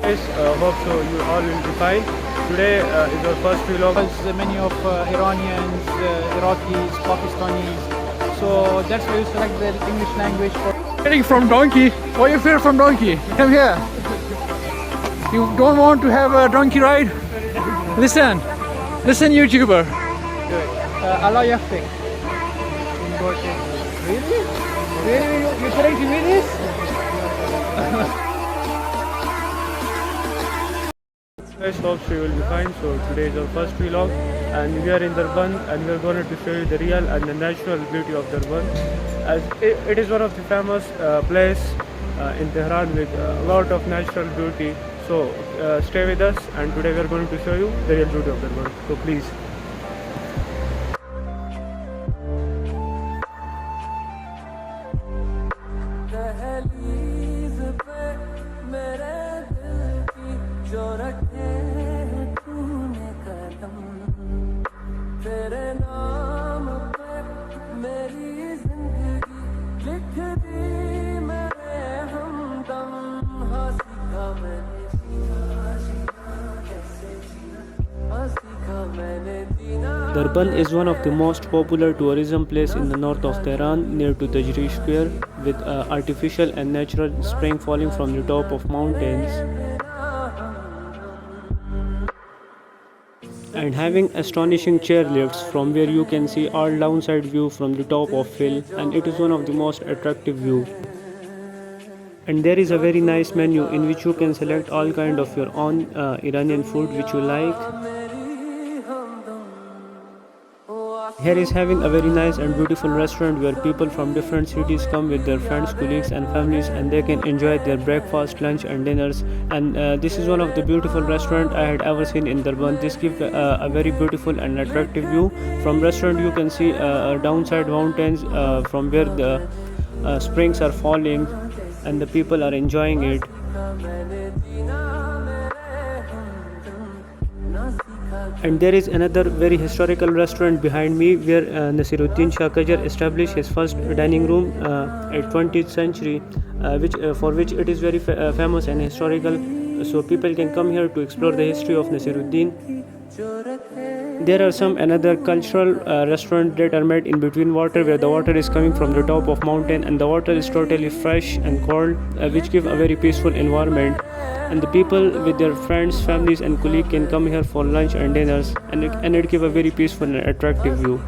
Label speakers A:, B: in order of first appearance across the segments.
A: guys, hope so you all will be fine. Today is our first vlog.
B: There's many of Iranians, Iraqis, Pakistanis. So that's why you select the English language for.
C: Getting from donkey. Why you fear from donkey? Come here. You don't want to have a donkey ride? Listen, YouTuber.
B: Allah Yafik. Really? Really? You're trying to do this?
A: Guys, hope so you will be fine. So today is our first vlog, and we are in Darband, and we are going to show you the real and the natural beauty of Darband. As it is one of the famous place in Tehran with a lot of natural beauty. So stay with us, and today we are going to show you the real beauty of Darband. So please. Darband is one of the most popular tourism place in the north of Tehran, near to Tajrish Square, with artificial and natural spring falling from the top of mountains, and having astonishing chairlifts from where you can see all downside view from the top of hill, and it is one of the most attractive view. And there is a very nice menu in which you can select all kind of your own Iranian food which you like. Here is having a very nice and beautiful restaurant where people from different cities come with their friends, colleagues and families, and they can enjoy their breakfast, lunch and dinners. And this is one of the beautiful restaurant I had ever seen in Darband. This gives a very beautiful and attractive view. From restaurant you can see downside mountains from where the springs are falling and the people are enjoying it. And there is another very historical restaurant behind me where Nasiruddin Shah Qajar established his first dining room at 20th century, for which it is very famous and historical. So people can come here to explore the history of Nasiruddin. There are some another cultural restaurants that are made in between water, where the water is coming from the top of mountain and the water is totally fresh and cold, which give a very peaceful environment. And the people with their friends, families and colleagues can come here for lunch and dinners, and it give a very peaceful and attractive view.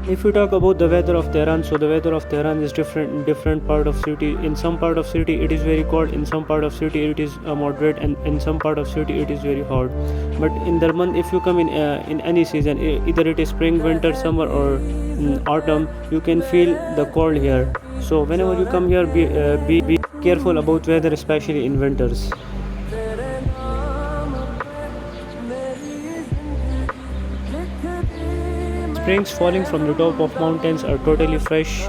A: If we talk about the weather of Tehran, so the weather of Tehran is different in different part of city. In some part of city it is very cold, in some part of city it is moderate, and in some part of city it is very hot. But in Darband, if you come in any season, either it is spring, winter, summer or autumn, you can feel the cold here. So whenever you come here, be careful about weather, especially in winters. Springs falling from the top of mountains are totally fresh,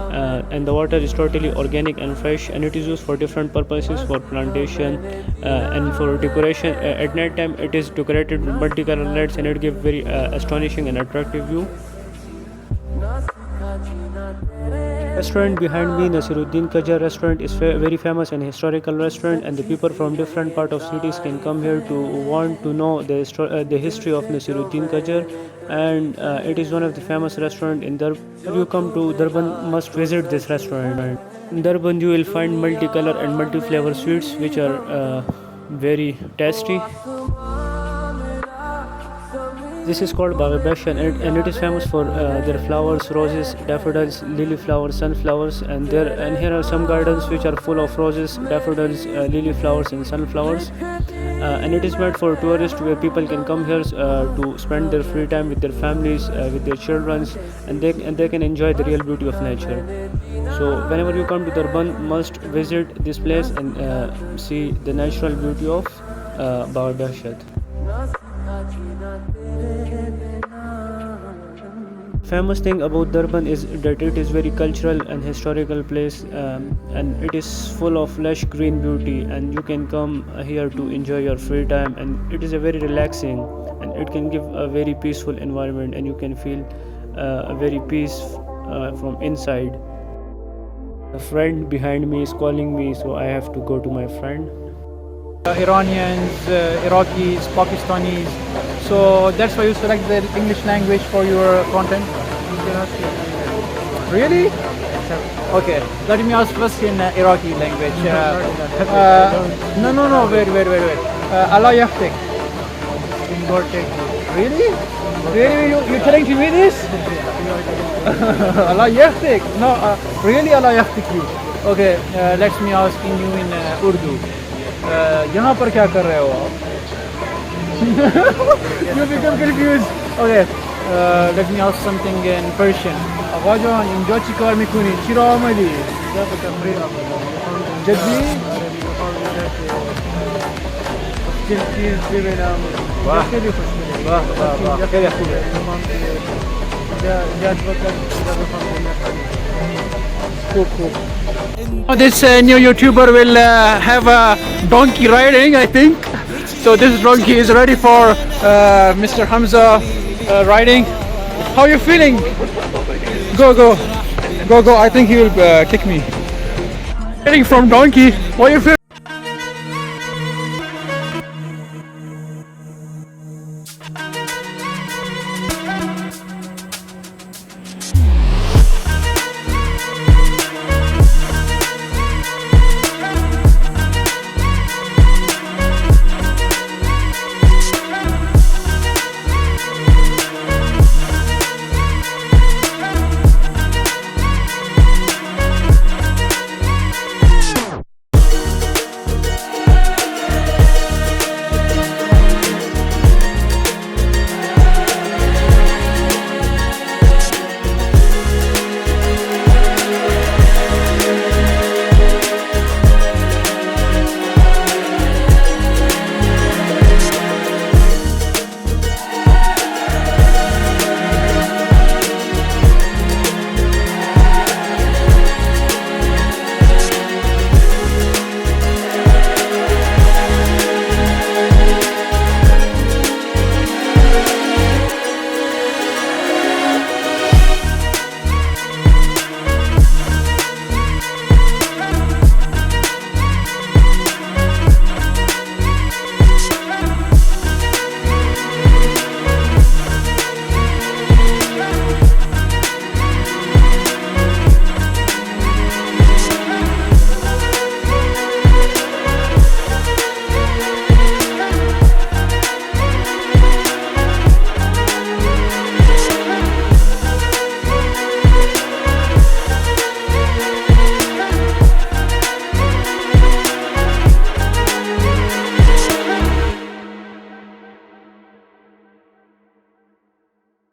A: and the water is totally organic and fresh, and it is used for different purposes, for plantation and for decoration. At night time it is decorated with multicolored lights, and it gives very astonishing and attractive view. Restaurant behind me, Nasiruddin Qajar restaurant, is very famous and historical restaurant, and the people from different part of cities can come here to want to know the history of Nasiruddin Qajar. And it is one of the famous restaurant in Darband. If you come to Darband, must visit this restaurant. In Darband you will find multicolor and multi-flavor sweets which are very tasty. This is called dæɾ‌bænd, and it is famous for their flowers, roses, daffodils, lily flowers, sunflowers, and here are some gardens which are full of roses, daffodils, lily flowers and sunflowers. And it is made for tourists, where people can come here to spend their free time with their families, with their children, and they can enjoy the real beauty of nature. So whenever you come to Darband, must visit this place and see the natural beauty of dæɾ‌bænd. Famous thing about Darband is that it is very cultural and historical place, and it is full of lush green beauty, and you can come here to enjoy your free time, and it is a very relaxing, and it can give a very peaceful environment, and you can feel a very peace from inside. A friend behind me is calling me, so I have to go to my friend.
B: Iranians, Iraqis, Pakistanis. So that's why you select the English language for your content. Really? Okay. Let me ask first in Iraqi language. No. Wait. Allah yaftik. Really? Really? You're telling to me this? Allah yaftik. No. Really? Allah yaftik you. Okay. Let me ask you in Urdu. यहाँ पर क्या कर रहे हो आप? You become confused. Okay, let me ask something in Persian. آقا جان اینجا چی کار میکنی؟ چی راه آمدی؟ جدی؟ چیز ببینم. خیلی خوشگله. خیلی خوبه. Cool. This new YouTuber will have a donkey riding, I think. So this donkey is ready for Mr. Hamza riding. How are you feeling? Go. I think he will kick me. Riding from donkey. What are you feeling?